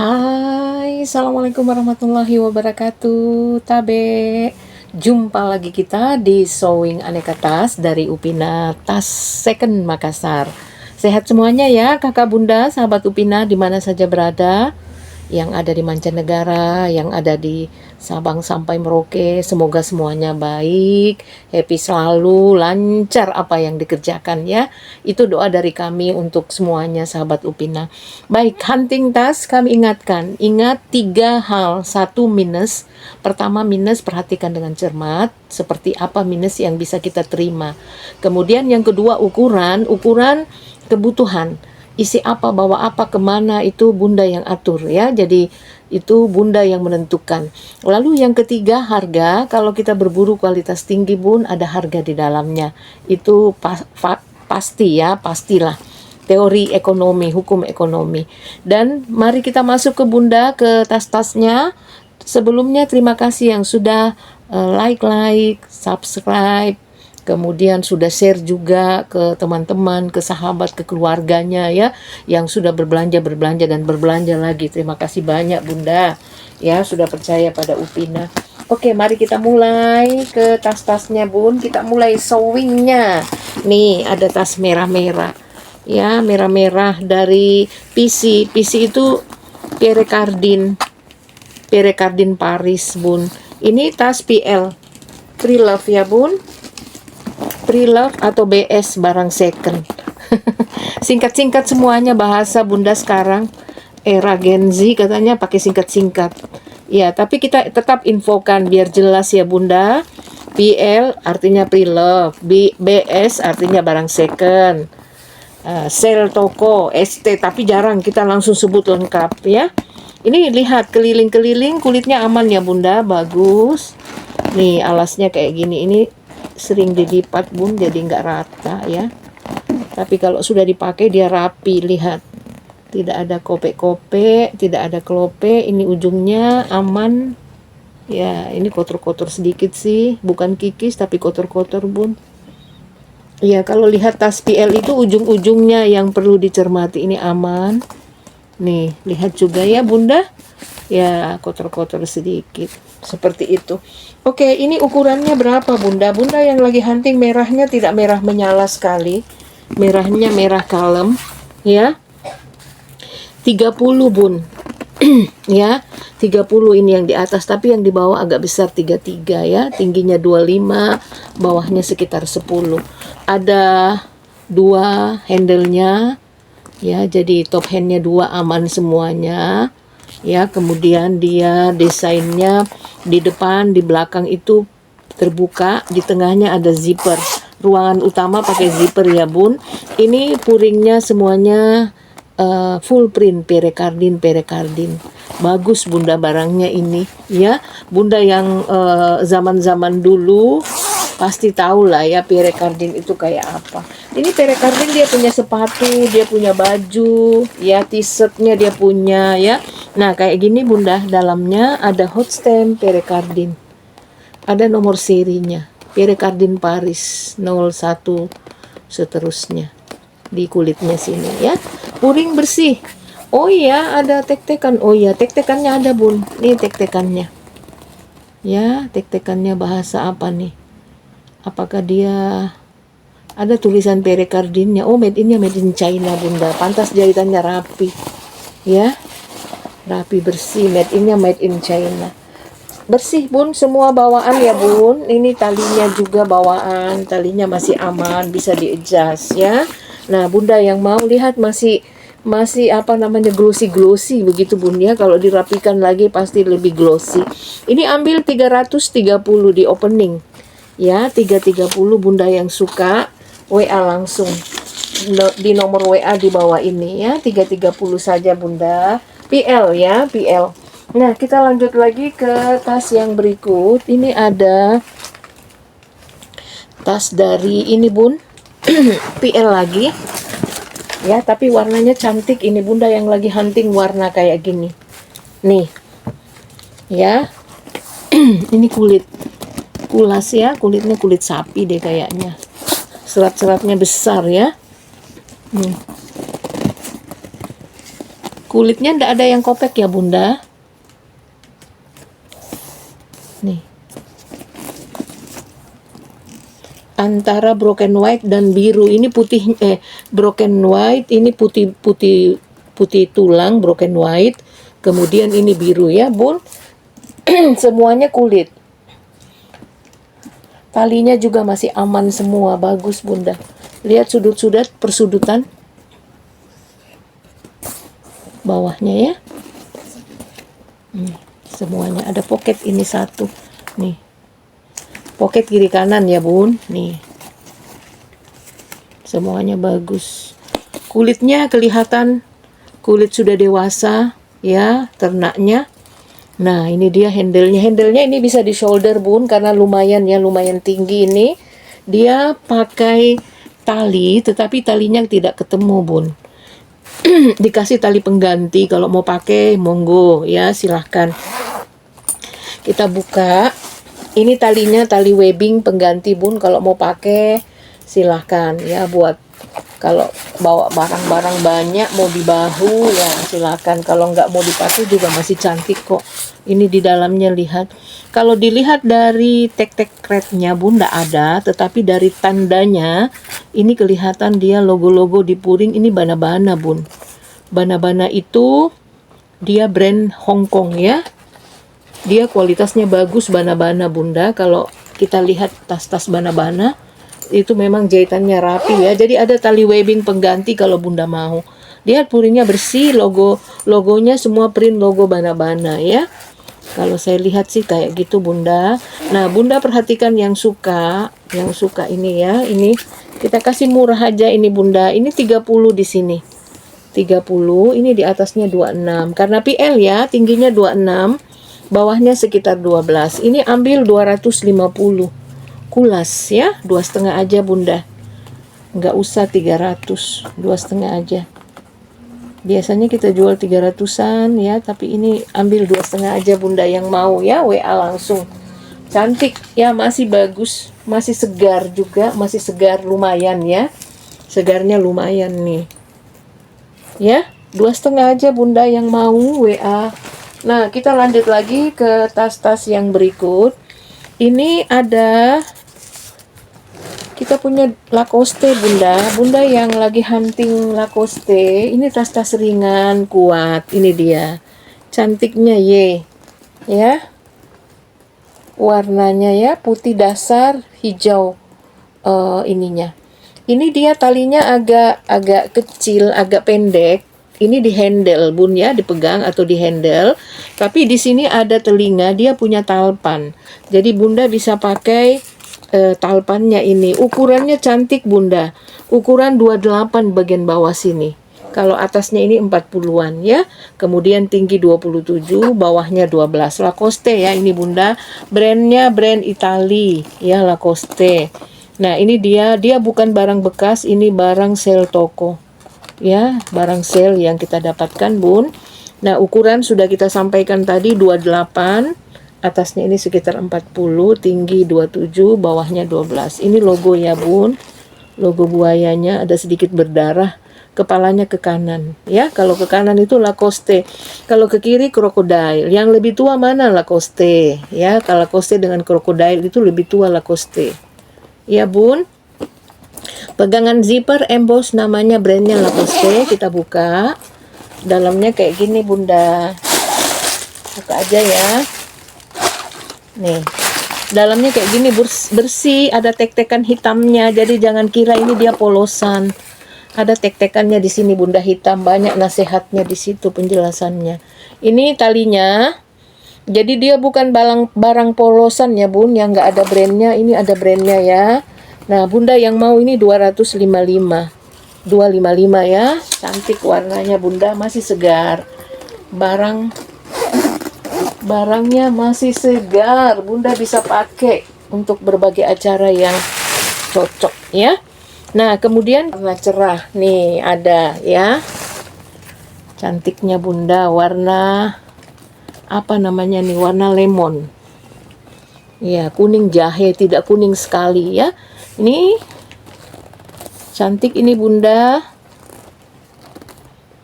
Hai, Assalamualaikum warahmatullahi wabarakatuh. Tabe, jumpa lagi kita di Sewing Aneka Tas dari Upina Tas Second Makassar. Sehat semuanya ya kakak bunda, sahabat Upina di mana saja berada, yang ada di mancanegara, yang ada di Sabang sampai Merauke. Semoga semuanya baik, happy selalu, lancar apa yang dikerjakan ya. Itu doa dari kami untuk semuanya sahabat Upina. Baik, hunting tas kami ingatkan, ingat 3 hal. 1 minus. Pertama, minus perhatikan dengan cermat seperti apa minus yang bisa kita terima. Kemudian yang kedua, ukuran kebutuhan. Isi apa, bawa apa, kemana, itu bunda yang atur ya. Jadi itu bunda yang menentukan. Lalu yang ketiga, harga. Kalau kita berburu kualitas tinggi bun, ada harga di dalamnya. Itu pasti ya, pastilah. Teori ekonomi, hukum ekonomi. Dan mari kita masuk ke bunda, ke tas-tasnya. Sebelumnya terima kasih yang sudah like, subscribe, kemudian sudah share juga ke teman-teman, ke sahabat, ke keluarganya ya, yang sudah berbelanja dan berbelanja lagi. Terima kasih banyak bunda ya, sudah percaya pada Upina. Oke, mari kita mulai ke tas-tasnya bun. Kita mulai sewingnya. Nih ada tas merah-merah ya, merah-merah dari PC itu Pierre Cardin Paris bun. Ini tas PL Pre-Love ya bun, Pre-Love atau BS, barang second. Singkat-singkat semuanya bahasa bunda sekarang, era Gen Z katanya pakai singkat-singkat ya, tapi kita tetap infokan biar jelas ya bunda. PL artinya Pre-Love, BS artinya barang second, sel toko, ST, tapi jarang kita langsung sebut lengkap ya. Ini lihat keliling-keliling, kulitnya aman ya bunda, bagus. Nih alasnya kayak gini, ini sering dilipat bun, jadi nggak rata ya. Tapi kalau sudah dipakai dia rapi, lihat. Tidak ada kopek-kopek, tidak ada kelope, ini ujungnya aman. Ya, ini kotor-kotor sedikit sih, bukan kikis tapi kotor-kotor bun. Ya, kalau lihat tas PL itu ujung-ujungnya yang perlu dicermati, ini aman. Nih, lihat juga ya bunda. Ya, kotor-kotor sedikit. Seperti itu. Oke, ini ukurannya berapa bunda? Bunda yang lagi hunting merahnya tidak merah menyala sekali. Merahnya merah kalem. Ya. 30 bun. Ya, 30 ini yang di atas, tapi yang di bawah agak besar, 33 ya. Tingginya 25, bawahnya sekitar 10. Ada 2 handle-nya. Ya, jadi top handnya 2, aman semuanya ya. Kemudian dia desainnya di depan, di belakang itu terbuka, di tengahnya ada zipper. Ruangan utama pakai zipper ya bun. Ini puringnya semuanya full print Pierre Cardin. Bagus bunda barangnya ini ya. Bunda yang zaman-zaman dulu pasti tahu lah ya Pierre Cardin itu kayak apa. Ini Pierre Cardin dia punya sepatu, dia punya baju, ya t-shirtnya dia punya ya. Nah kayak gini bunda, dalamnya ada hot stamp Pierre Cardin. Ada nomor serinya, Pierre Cardin Paris 01 seterusnya. Di kulitnya sini ya. Puring bersih. Oh iya, ada tek-tekan. Oh iya, tek-tekannya ada bun. Nih tek-tekannya. Ya, tek-tekannya bahasa apa nih? Apakah dia ada tulisan Pierre Cardinnya? Oh, made in China bunda. Pantas jahitannya rapi ya, rapi bersih. Made in China, bersih bun, semua bawaan ya bun. Ini talinya juga bawaan, talinya masih aman, bisa di-adjust ya. Nah bunda yang mau lihat masih apa namanya, glossy begitu bun ya. Kalau dirapikan lagi pasti lebih glossy. Ini ambil 330 di opening ya, 330 bunda yang suka WA langsung di nomor WA di bawah ini ya, 330 saja bunda. PL ya, PL. Nah kita lanjut lagi ke tas yang berikut. Ini ada tas dari ini bun, PL lagi ya, tapi warnanya cantik. Ini bunda yang lagi hunting warna kayak gini nih ya. Ini kulas ya, kulitnya kulit sapi deh kayaknya, serat-seratnya besar ya. Kulitnya ndak ada yang kopek ya bunda. Nih. Antara broken white dan biru, ini putih, broken white, ini putih tulang broken white, kemudian ini biru ya bun. Semuanya kulit. Talinya juga masih aman semua, bagus bunda. Lihat sudut-sudut persudutan bawahnya ya. Semuanya ada pocket, ini satu nih, pocket kiri kanan ya bun. Nih semuanya bagus, kulitnya kelihatan kulit sudah dewasa ya ternaknya. Nah ini dia handle-nya ini bisa di shoulder bun, karena lumayan tinggi. Ini dia pakai tali, tetapi talinya tidak ketemu bun. Dikasih tali pengganti, kalau mau pakai monggo ya silahkan. Kita buka, ini talinya tali webbing pengganti bun, kalau mau pakai silahkan ya, buat kalau bawa barang-barang banyak mau di bahu ya silahkan. Kalau nggak mau dipakai juga masih cantik kok. Ini di dalamnya lihat, kalau dilihat dari tek-tek threadnya bun nggak ada, tetapi dari tandanya ini kelihatan dia logo-logo di puring. Ini Bana-Bana bun. Bana-Bana itu dia brand Hong Kong ya. Dia kualitasnya bagus Bana-Bana bunda. Kalau kita lihat tas-tas Bana-Bana itu memang jahitannya rapi ya. Jadi ada tali webbing pengganti kalau bunda mau. Lihat puringnya bersih, logonya semua print logo Bana-Bana ya. Kalau saya lihat sih kayak gitu bunda. Nah bunda perhatikan yang suka ini ya. Ini kita kasih murah aja ini bunda. Ini 30 di sini. 30, ini di atasnya 26. Karena PL ya, tingginya 26. Bawahnya sekitar 12. Ini ambil 250. Kulas ya, 2,5 aja bunda. Nggak usah 300, 2,5 aja. Biasanya kita jual 300-an ya, tapi ini ambil 2,5 aja bunda. Yang mau ya WA langsung. Cantik ya, masih bagus, masih segar juga, masih segar lumayan ya. Segarnya lumayan nih. Ya, 2,5 aja bunda yang mau WA. Nah, kita lanjut lagi ke tas-tas yang berikut. Ini ada, kita punya Lacoste bunda. Bunda yang lagi hunting Lacoste, ini tas-tas ringan, kuat. Ini dia. Cantiknya ye. Ya. Warnanya ya, putih dasar, hijau ininya. Ini dia talinya agak kecil, agak pendek. Ini di handle bun ya, dipegang atau di handle. Tapi di sini ada telinga, dia punya talpan. Jadi bunda bisa pakai talpannya ini. Ukurannya cantik bunda. Ukuran 28 bagian bawah sini. Kalau atasnya ini 40-an ya. Kemudian tinggi 27, bawahnya 12. Lacoste ya ini bunda. Brandnya brand Itali ya, Lacoste. Nah ini dia bukan barang bekas, ini barang sel toko. Ya, barang sale yang kita dapatkan bun. Nah ukuran sudah kita sampaikan tadi 28, atasnya ini sekitar 40, tinggi 27, bawahnya 12. Ini logo ya bun, logo buayanya ada sedikit berdarah, kepalanya ke kanan ya. Kalau ke kanan itu Lacoste, kalau ke kiri krokodil. Yang lebih tua mana? Lacoste ya. Kalau Lacoste dengan krokodil itu lebih tua Lacoste ya bun. Pegangan zipper emboss, namanya brandnya Lacoste. Kita buka, dalamnya kayak gini bunda. Buka aja ya. Nih, dalamnya kayak gini bersih, ada tek-tekan hitamnya. Jadi jangan kira ini dia polosan. Ada tek-tekannya di sini bunda, hitam. Banyak nasihatnya di situ, penjelasannya. Ini talinya. Jadi dia bukan barang polosan ya bun, yang nggak ada brandnya. Ini ada brandnya ya. Nah bunda yang mau ini 255 ya. Cantik warnanya bunda, masih segar. Barangnya masih segar. Bunda bisa pakai untuk berbagai acara yang cocok ya. Nah kemudian warna cerah nih ada ya. Cantiknya bunda, warna apa namanya nih, warna lemon ya, kuning jahe, tidak kuning sekali ya. Ini cantik ini bunda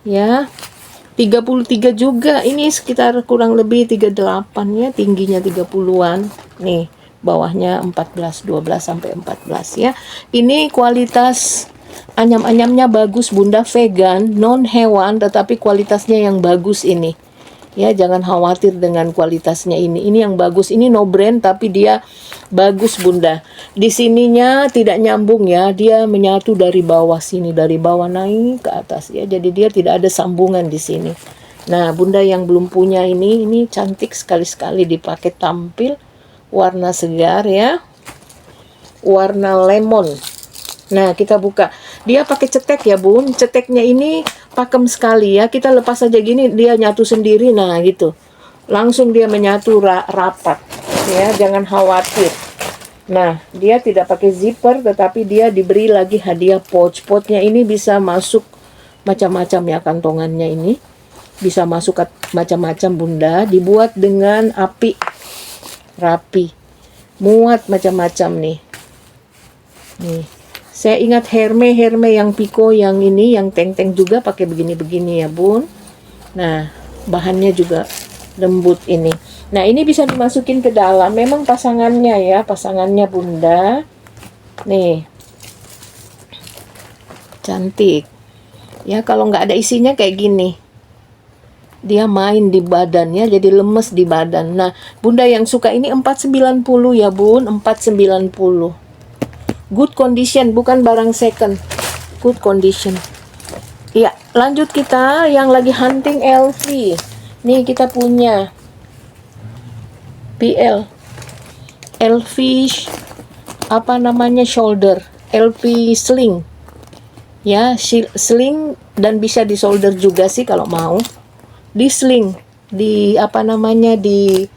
ya. 33 juga. Ini sekitar kurang lebih 38 ya, tingginya 30-an. Nih, bawahnya 14, 12 sampai 14 ya. Ini kualitas anyam-anyamnya bagus Bunda, vegan, non hewan, tetapi kualitasnya yang bagus ini. Ya, jangan khawatir dengan kualitasnya ini. Ini yang bagus. Ini no brand tapi dia bagus Bunda. Di sininya tidak nyambung ya. Dia menyatu dari bawah sini, dari bawah naik ke atas ya. Jadi dia tidak ada sambungan di sini. Nah, Bunda yang belum punya ini cantik sekali-sekali dipakai tampil. Warna segar ya. Warna lemon. Nah, kita buka. Dia pakai cetek ya, Bun. Ceteknya ini pakem sekali ya. Kita lepas aja gini, dia nyatu sendiri. Nah, gitu. Langsung dia menyatu rapat. Ya, jangan khawatir. Nah, dia tidak pakai zipper, tetapi dia diberi lagi hadiah pouch. Pouchnya ini bisa masuk macam-macam ya, kantongannya ini. Bisa masuk macam-macam Bunda. Dibuat dengan api. Rapi. Muat macam-macam nih. Nih. Saya ingat Hermes yang Pico yang ini, yang teng-teng juga pakai begini-begini ya Bun. Nah, bahannya juga lembut ini. Nah, ini bisa dimasukin ke dalam. Memang pasangannya ya, pasangannya Bunda. Nih. Cantik. Ya, kalau nggak ada isinya kayak gini. Dia main di badannya, jadi lemes di badan. Nah, Bunda yang suka ini 490 ya Bun, 490. Good condition, bukan barang second. Good condition. Ya, lanjut kita yang lagi hunting LV. Nih kita punya PL. LV apa namanya shoulder. LV sling. Ya, sling dan bisa di shoulder juga sih kalau mau. Di sling, di apa namanya di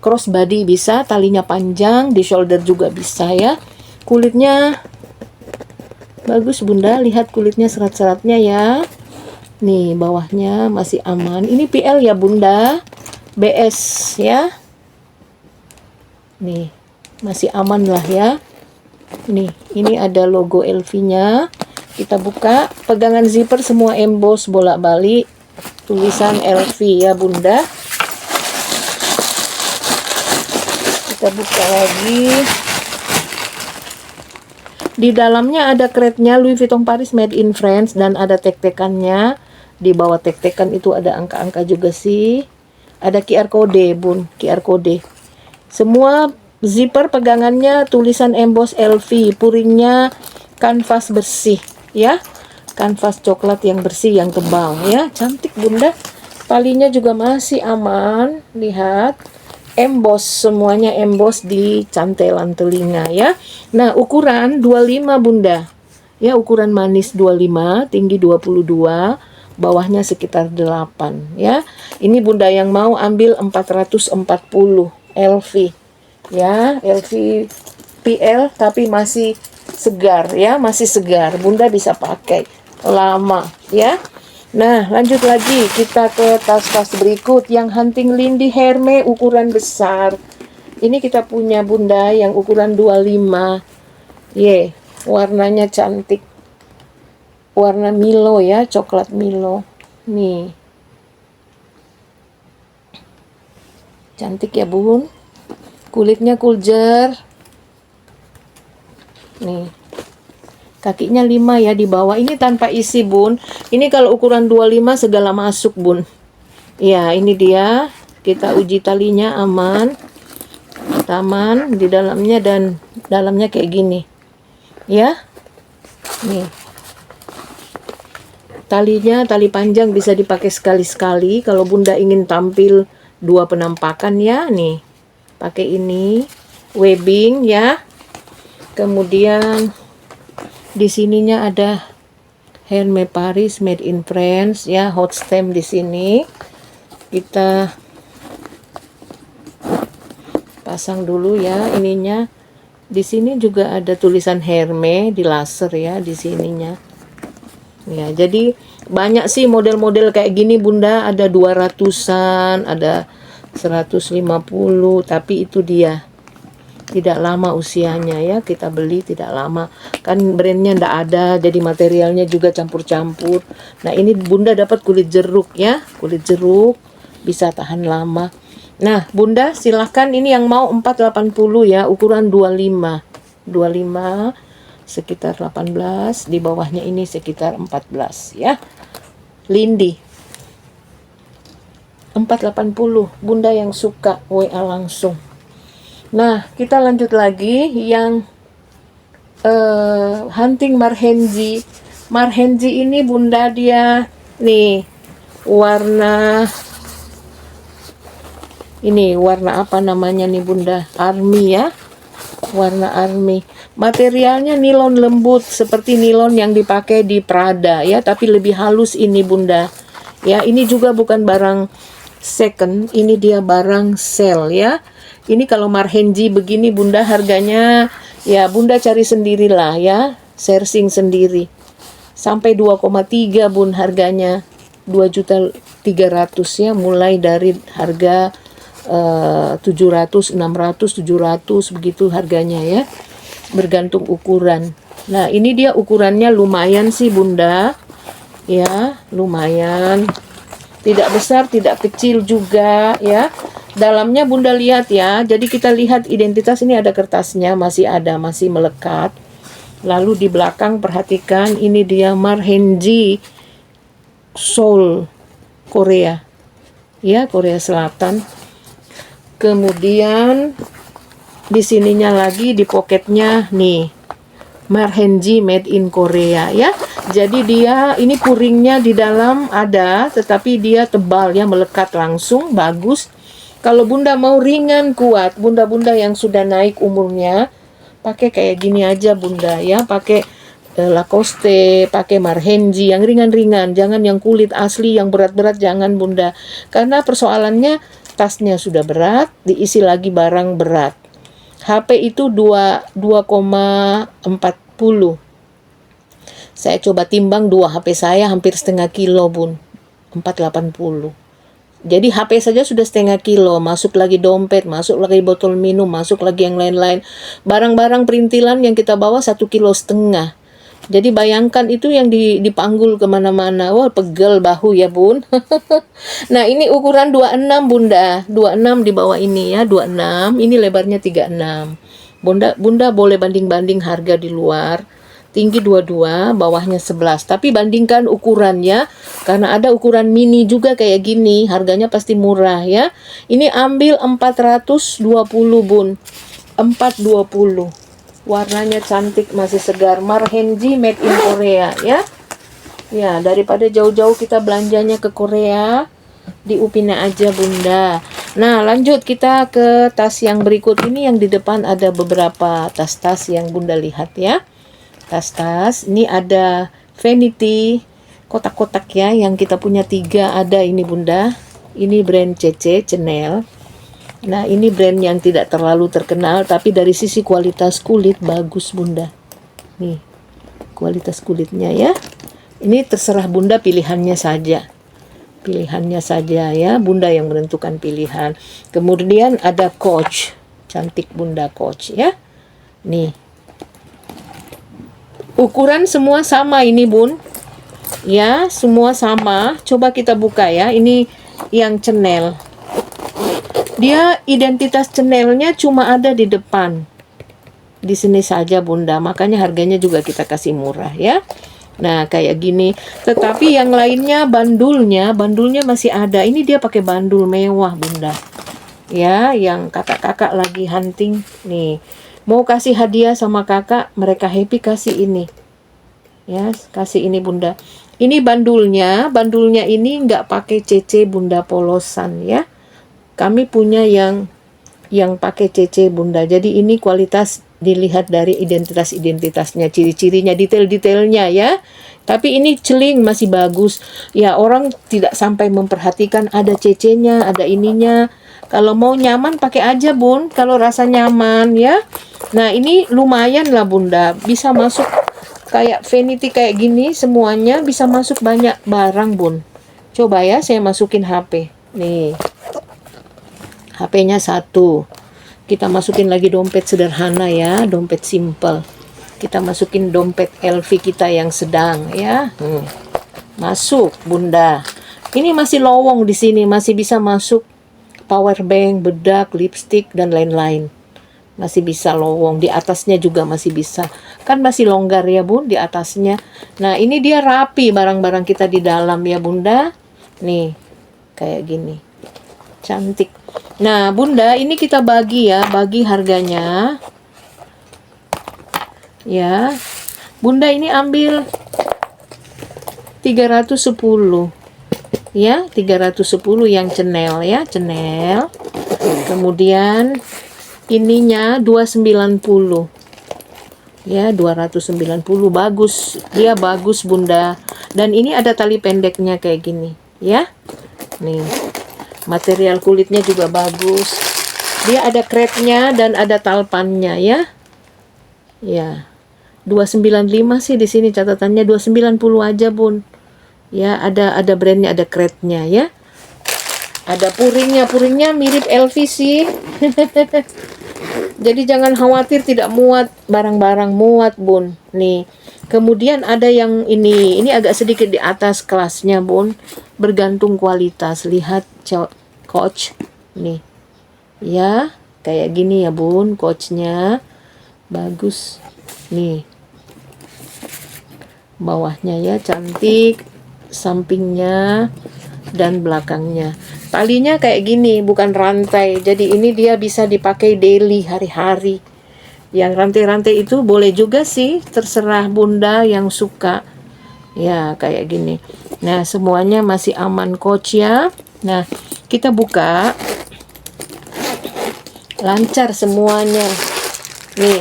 crossbody bisa, talinya panjang, di shoulder juga bisa ya. Kulitnya bagus Bunda, lihat kulitnya serat-seratnya ya. Nih bawahnya masih aman. Ini PL ya Bunda, BS ya. Nih masih aman lah ya. Nih ini ada logo LV-nya. Kita buka, pegangan zipper semua emboss bolak-balik, tulisan LV ya Bunda. Kita buka lagi. Di dalamnya ada crate-nya Louis Vuitton Paris Made in France dan ada tek-tekannya. Di bawah tek-tekan itu ada angka-angka juga sih. Ada QR code, Bun, QR code. Semua zipper pegangannya tulisan emboss LV, puringnya kanvas bersih, ya. Kanvas coklat yang bersih, yang tebal, ya. Cantik, Bunda. Talinya juga masih aman, lihat. Emboss, semuanya emboss di cantelan telinga ya. Nah, ukuran 25 Bunda. Ya, ukuran manis 25, tinggi 22, bawahnya sekitar 8 ya. Ini Bunda yang mau ambil 440 LV. Ya, LV PL tapi masih segar ya, masih segar. Bunda bisa pakai lama ya. Nah, lanjut lagi kita ke tas-tas berikut yang hunting Lindy Hermes ukuran besar. Ini kita punya Bunda yang ukuran 25. Warnanya cantik. Warna Milo ya, coklat Milo. Nih. Cantik ya, Bun. Kulitnya kuljer. Nih. Kakinya 5 ya di bawah. Ini tanpa isi Bun. Ini kalau ukuran 25 segala masuk Bun. Ya ini dia. Kita uji talinya aman. Aman di dalamnya dan dalamnya kayak gini. Ya. Nih. Talinya tali panjang bisa dipakai sekali-sekali. Kalau Bunda ingin tampil 2 penampakan ya. Nih. Pakai ini. Webbing ya. Kemudian di sininya ada Hermes Paris Made in France ya, hot stamp di sini. Kita pasang dulu ya ininya. Di sini juga ada tulisan Hermes di laser ya di sininya. Ya, jadi banyak sih model-model kayak gini Bunda, ada 200-an, ada 150, tapi itu dia. tidak lama usianya ya, kita beli tidak lama, kan brandnya ndak ada, jadi materialnya juga campur-campur. Nah ini bunda dapat kulit jeruk ya, kulit jeruk bisa tahan lama. Nah bunda silahkan, ini yang mau 480 ya, ukuran 25 sekitar 18, di bawahnya ini sekitar 14 ya. Lindi 480, bunda yang suka WA langsung. Nah kita lanjut lagi yang hunting marhenji. Marhenji ini bunda dia nih warna apa namanya nih bunda, army ya, warna army. Materialnya nilon lembut seperti nilon yang dipakai di Prada ya, tapi lebih halus ini bunda ya. Ini juga bukan barang second, ini dia barang sale ya. Ini kalau marhenji begini bunda harganya ya bunda cari sendirilah ya, searching sendiri. Sampai 2,3 bun harganya, 2.300.000 ya, mulai dari harga 700, 600, 700 begitu harganya ya, bergantung ukuran. Nah ini dia ukurannya lumayan sih bunda ya, lumayan, tidak besar tidak kecil juga ya. Dalamnya bunda lihat ya, jadi kita lihat identitas, ini ada kertasnya, masih ada, masih melekat. Lalu di belakang perhatikan, ini dia marhenji Seoul Korea ya, Korea Selatan. Kemudian di sininya lagi, di poketnya nih marhenji made in Korea ya. Jadi dia ini puringnya di dalam ada, tetapi dia tebal ya, melekat langsung, bagus. Kalau bunda mau ringan kuat, bunda-bunda yang sudah naik umurnya, pakai kayak gini aja bunda ya, pakai Lacoste, pakai marhenji yang ringan-ringan, jangan yang kulit asli yang berat-berat, jangan bunda, karena persoalannya tasnya sudah berat, diisi lagi barang berat. HP itu 2,40. Saya coba timbang 2 HP saya hampir setengah kilo bun, 480. Jadi HP saja sudah setengah kilo, masuk lagi dompet, masuk lagi botol minum, masuk lagi yang lain-lain. Barang-barang perintilan yang kita bawa 1,5 kilo. Jadi bayangkan itu yang dipanggul kemana-mana. Wah pegel bahu ya bun. Nah ini ukuran 26 bunda, 26 di bawah ini ya, 26. Ini lebarnya 36. Bunda boleh banding-banding harga di luar. Tinggi 22, bawahnya 11. Tapi bandingkan ukurannya, karena ada ukuran mini juga kayak gini, harganya pasti murah ya. Ini ambil 420 bun, 420. Warnanya cantik, masih segar, marhenji made in Korea ya. Ya, daripada jauh-jauh kita belanjanya ke Korea, di Upina aja bunda. Nah lanjut kita ke tas yang berikut ini. Yang di depan ada beberapa tas-tas yang bunda lihat ya. Tas-tas, ini ada vanity, kotak-kotak ya, yang kita punya 3 ada ini bunda. Ini brand CC, Chanel. Nah ini brand yang tidak terlalu terkenal, tapi dari sisi kualitas kulit bagus bunda. Nih, kualitas kulitnya ya. Ini terserah bunda pilihannya saja. Pilihannya saja ya, bunda yang menentukan pilihan. Kemudian ada Coach, cantik bunda Coach ya. Nih, ukuran semua sama ini bun ya, semua sama. Coba kita buka ya, ini yang Chanel. Dia identitas Chanelnya cuma ada di depan, di sini saja bunda, makanya harganya juga kita kasih murah ya. Nah kayak gini, tetapi yang lainnya bandulnya masih ada. Ini dia pakai bandul mewah bunda ya, yang kakak-kakak lagi hunting nih, mau kasih hadiah sama kakak, mereka happy kasih ini ya, kasih ini bunda. Ini bandulnya ini nggak pakai CC bunda, polosan ya. Kami punya yang pakai CC bunda, jadi ini kualitas dilihat dari identitasnya, ciri-cirinya, detail-detailnya ya. Tapi ini celing masih bagus ya, orang tidak sampai memperhatikan ada CC-nya, ada ininya. Kalau mau nyaman pakai aja bun, kalau rasa nyaman ya. Nah ini lumayan lah bunda, bisa masuk kayak vanity kayak gini, semuanya bisa masuk banyak barang bun. Coba ya saya masukin HP nih, HP-nya 1, Kita masukin lagi dompet sederhana ya, dompet simple. Kita masukin dompet LV kita yang sedang ya. Masuk bunda. Ini masih lowong di sini, masih bisa masuk power bank, bedak, lipstick dan lain-lain. Masih bisa lowong, di atasnya juga masih bisa. Kan masih longgar ya bun di atasnya. Nah ini dia rapi barang-barang kita di dalam ya bunda. Nih kayak gini, cantik. Nah bunda ini kita bagi ya, bagi harganya ya. Bunda ini ambil 310 ya, 310 yang Chanel ya, Chanel. Kemudian ininya 290 ya, 290. Bagus, dia bagus bunda. Dan ini ada tali pendeknya kayak gini ya. Nih material kulitnya juga bagus, dia ada kretnya dan ada talpannya ya. Ya 295 sih di sini catatannya, 290 aja bun ya. Ada brandnya, ada kretnya ya. Ada puringnya mirip LV sih. Jadi jangan khawatir tidak muat, barang-barang muat bun. Nih kemudian ada yang ini agak sedikit di atas kelasnya bun, bergantung kualitas. Lihat coach nih ya, kayak gini ya bun, coachnya bagus nih, bawahnya ya cantik, sampingnya dan belakangnya. Talinya kayak gini, bukan rantai. Jadi ini dia bisa dipakai daily, hari-hari. Yang rantai-rantai itu boleh juga sih, terserah bunda yang suka. Ya, kayak gini. Nah, semuanya masih aman coach ya. Nah, kita buka. Lancar semuanya. Nih,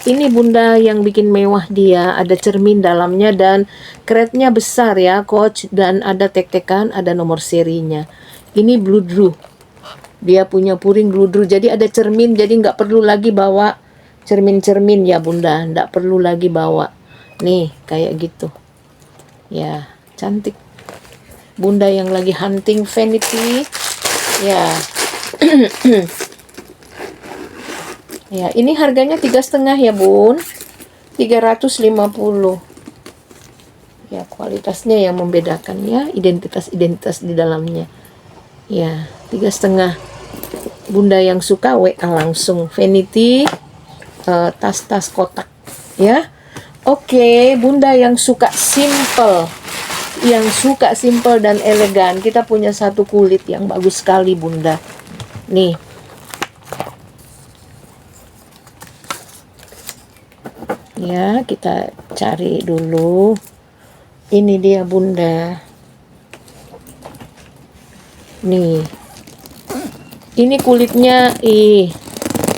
ini bunda yang bikin mewah dia, ada cermin dalamnya dan kretnya besar ya coach, dan ada tek-tekan, ada nomor serinya. Ini Blue Drew, dia punya puring Blue Drew, jadi ada cermin, jadi nggak perlu lagi bawa cermin-cermin ya bunda, nggak perlu lagi bawa. Nih kayak gitu ya, cantik bunda yang lagi hunting vanity ya. Ya ini harganya 3,5 ya bun, 350 ya. Kualitasnya yang membedakan ya, identitas di dalamnya ya. 3,5 bunda yang suka WA langsung, vanity tas-tas kotak ya. Oke bunda yang suka simple, dan elegan, kita punya satu kulit yang bagus sekali bunda. Nih ya, kita cari dulu. Ini dia bunda. Nih ini kulitnya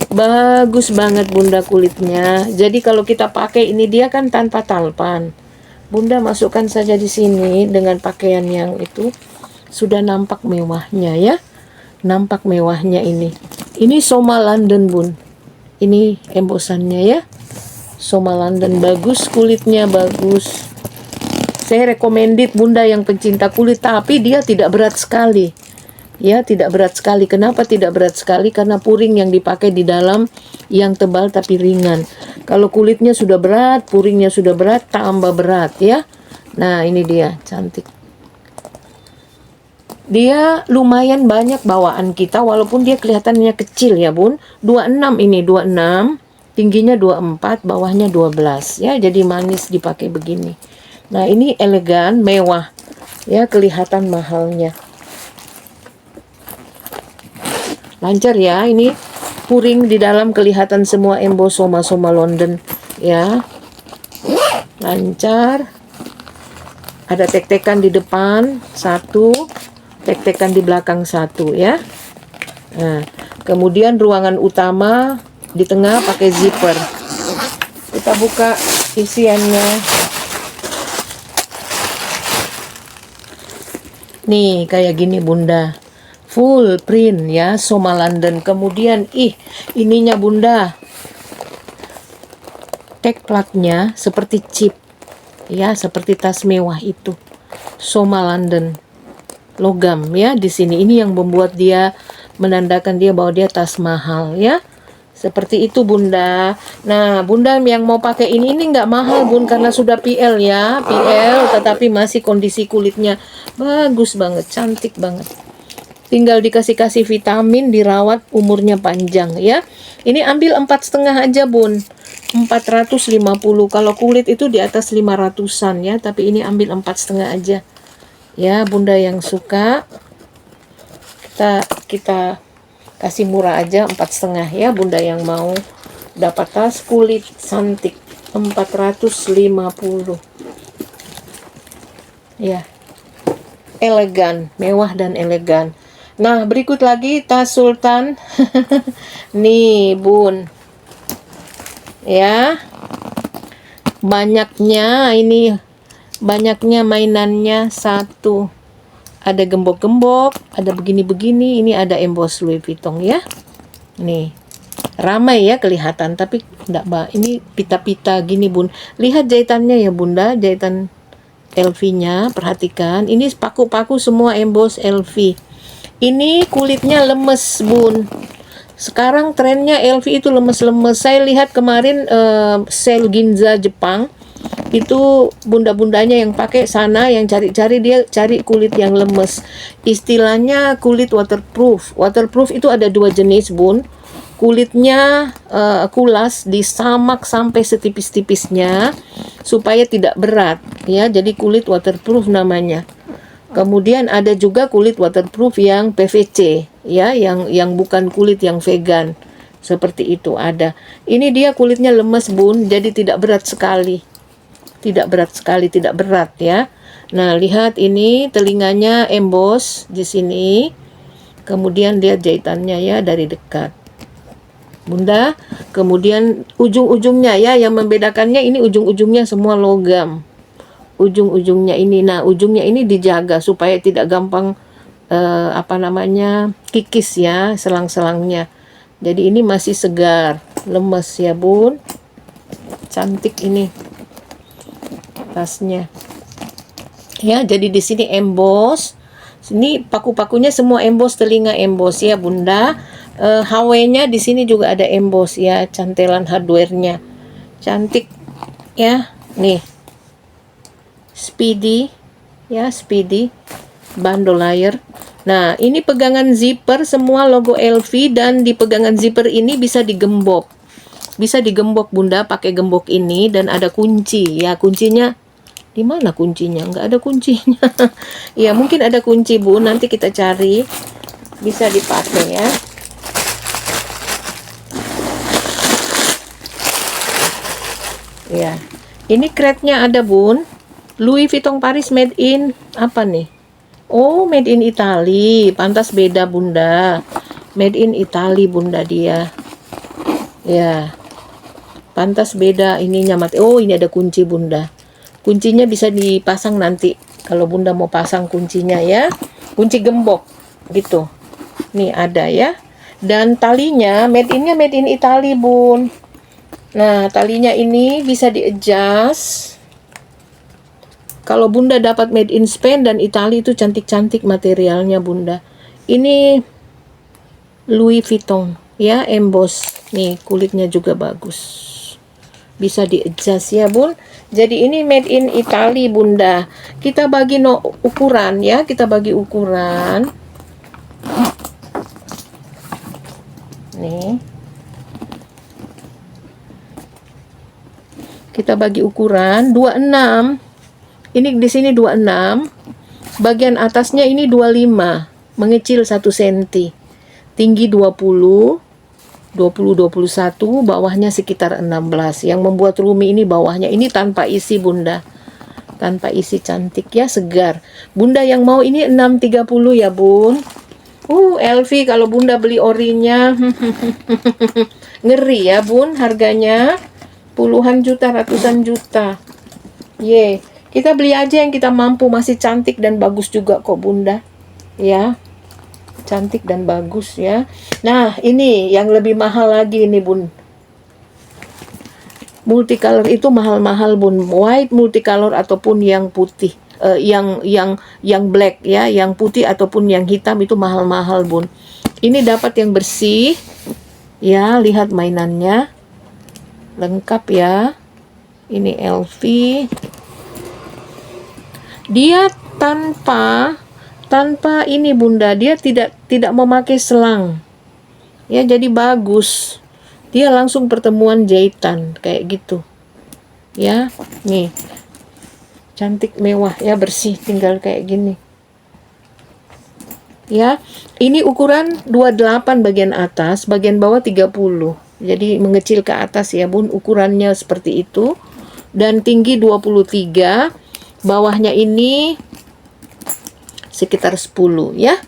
bagus banget bunda kulitnya. Jadi kalau kita pakai ini, dia kan tanpa talpan. Bunda masukkan saja di sini dengan pakaian yang itu, sudah nampak mewahnya ya. Nampak mewahnya ini. Ini Soma London bun. Ini embosannya ya. Soma London, bagus kulitnya, bagus. Saya recommended bunda yang pencinta kulit, tapi dia tidak berat sekali. Ya, tidak berat sekali. Kenapa tidak berat sekali? Karena puring yang dipakai di dalam yang tebal tapi ringan. Kalau kulitnya sudah berat, puringnya sudah berat, tambah berat ya. Nah, ini dia, cantik. Dia lumayan banyak bawaan kita, walaupun dia kelihatannya kecil ya bun. 26 ini, 26. Tingginya 24, bawahnya 12 ya. Jadi manis dipakai begini. Nah, ini elegan, mewah. Ya, kelihatan mahalnya. Lancar ya, ini puring di dalam kelihatan semua emboss Soma London ya. Lancar. Ada tek-tekan di depan satu, tek-tekan di belakang satu ya. Nah, kemudian ruangan utama di tengah pakai zipper. Kita buka isiannya. Nih kayak gini bunda, full print ya, Soma London. Kemudian ininya bunda, tag platnya seperti chip ya, seperti tas mewah itu, Soma London, logam ya di sini. Ini yang membuat dia menandakan dia bahwa dia tas mahal ya. Seperti itu Bunda. Nah, Bunda yang mau pakai ini nggak mahal Bun, karena sudah PL ya, PL, tetapi masih kondisi kulitnya bagus banget, cantik banget. Tinggal dikasih vitamin, dirawat, umurnya panjang ya. Ini ambil 4,5 aja Bun, 450. Kalau kulit itu di atas 500-an ya, tapi ini ambil 4,5 aja ya. Bunda yang suka, kita kasih murah aja 4,5 ya. Bunda yang mau dapat tas kulit cantik 450 ya, elegan, mewah dan elegan. Nah, berikut lagi tas sultan. Nih Bun ya, banyaknya mainannya. Satu, ada gembok-gembok, ada begini-begini, ini ada emboss Louis Vuitton ya. Nih, ramai ya kelihatan, tapi enggak, ini pita-pita gini Bun. Lihat jahitannya ya Bunda, jahitan LV-nya, perhatikan. Ini paku-paku semua emboss LV. Ini kulitnya lemes Bun. Sekarang trennya LV itu lemes-lemes. Saya lihat kemarin sale Ginza Jepang, itu bunda-bundanya yang pakai sana, yang cari-cari, dia cari kulit yang lemes. Istilahnya kulit waterproof. Waterproof itu ada 2 jenis Bun. Kulitnya kulas, disamak sampai setipis-tipisnya supaya tidak berat ya. Jadi kulit waterproof namanya. Kemudian ada juga kulit waterproof yang PVC ya, yang bukan kulit yang vegan. Seperti itu ada. Ini dia kulitnya lemes Bun, jadi tidak berat sekali. Tidak berat sekali, tidak berat ya. Nah, lihat ini telinganya emboss di sini. Kemudian lihat jahitannya ya dari dekat. Bunda, kemudian ujung-ujungnya ya, yang membedakannya ini ujung-ujungnya semua logam. Ujung-ujungnya ini, nah ujungnya ini dijaga supaya tidak gampang kikis ya, selang-selangnya. Jadi ini masih segar, lemes ya Bun. Cantik ini tasnya ya. Jadi di sini emboss, sini paku-pakunya semua emboss, telinga emboss ya Bunda. HW-nya di sini juga ada emboss ya, cantelan hardware-nya cantik ya. Nih Speedy ya, Speedy bandolier. Nah, ini pegangan zipper semua logo LV, dan di pegangan zipper ini bisa digembok. Bisa digembok Bunda pakai gembok ini, dan ada kunci ya. Kuncinya di mana kuncinya? Nggak ada kuncinya. Ya, mungkin ada kunci Bu, nanti kita cari. Bisa dipakai ya. Ya. Ini crate-nya ada Bun. Louis Vuitton Paris made in apa nih? Oh, made in Italy. Pantas beda Bunda. Made in Italy Bunda dia. Ya. Pantas beda ininya mati. Oh, ini ada kunci Bunda. Kuncinya bisa dipasang nanti kalau Bunda mau pasang kuncinya ya. Kunci gembok gitu. Nih ada ya. Dan talinya made in Italy Bun. Nah, talinya ini bisa di-adjust. Kalau Bunda dapat made in Spain dan Italia itu cantik-cantik materialnya Bunda. Ini Louis Vuitton ya, emboss. Nih kulitnya juga bagus. Bisa di-adjust ya Bun. Jadi ini made in Italy Bunda. Kita bagi ukuran ya, kita bagi ukuran. Nih. Kita bagi ukuran 26. Ini di sini 26, bagian atasnya ini 25, mengecil 1 cm, tinggi 20, 21, bawahnya sekitar 16. Yang membuat Rumi ini bawahnya ini tanpa isi Bunda, tanpa isi, cantik ya, segar. Bunda yang mau ini 630 ya Bun. LV kalau Bunda beli orinya ngeri ya Bun, harganya puluhan juta, ratusan juta. Kita beli aja yang kita mampu, masih cantik dan bagus juga kok Bunda. Ya. Cantik dan bagus ya. Nah, ini yang lebih mahal lagi nih Bun. Multicolor itu mahal-mahal Bun. White multicolor ataupun yang putih, yang black ya, yang putih ataupun yang hitam itu mahal-mahal Bun. Ini dapat yang bersih. Ya, lihat mainannya. Lengkap ya. Ini LV. Dia tanpa ini Bunda, dia tidak memakai selang. Ya, jadi bagus. Dia langsung pertemuan jahitan kayak gitu. Ya, nih. Cantik, mewah ya, bersih, tinggal kayak gini. Ya, ini ukuran 28 bagian atas, bagian bawah 30. Jadi mengecil ke atas ya Bun, ukurannya seperti itu. Dan tinggi 23, bawahnya ini sekitar 10 ya.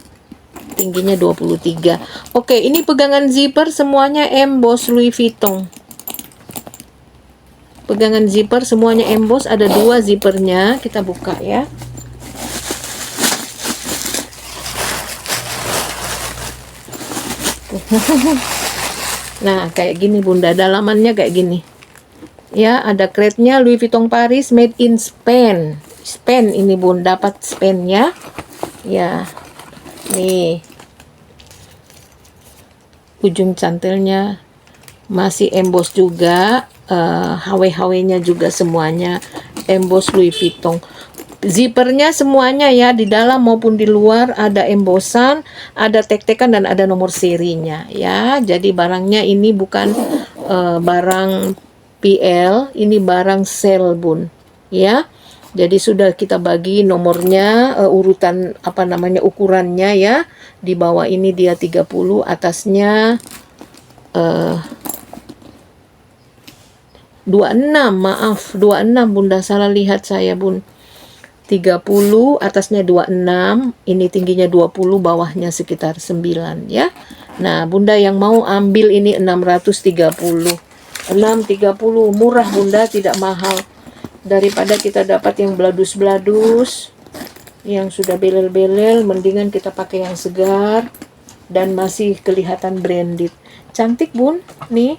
Tingginya 23. Oke, ini pegangan zipper semuanya emboss Louis Vuitton. Pegangan zipper semuanya emboss, ada 2 zippernya. Kita buka ya. Nah, kayak gini Bunda, dalamannya kayak gini. Ya, ada crate-nya Louis Vuitton Paris made in Spain. Spain ini Bun, dapat Spain ya. Ya. Nih. Ujung cantelnya masih emboss juga, HW-HW-nya juga semuanya emboss Louis Vuitton. Zippernya semuanya ya, di dalam maupun di luar ada embossan, ada tek-tekan dan ada nomor serinya ya. Jadi barangnya ini bukan barang PL, ini barang sale Bun ya. Jadi sudah kita bagi nomornya, urutan apa namanya, ukurannya ya. Di bawah ini dia 30, atasnya 26, maaf 26 Bunda, salah lihat saya Bun. 30, atasnya 26, ini tingginya 20, bawahnya sekitar 9 ya. Nah, Bunda yang mau ambil ini 630. 630 murah Bunda, tidak mahal. Daripada kita dapat yang beladus-beladus, yang sudah belel-belel, mendingan kita pakai yang segar dan masih kelihatan branded. Cantik Bun, nih.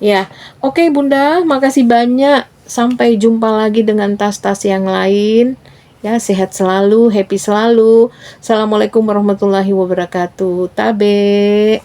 Ya, oke Bunda, makasih banyak. Sampai jumpa lagi dengan tas-tas yang lain. Ya, sehat selalu, happy selalu. Assalamualaikum warahmatullahi wabarakatuh. Tabe.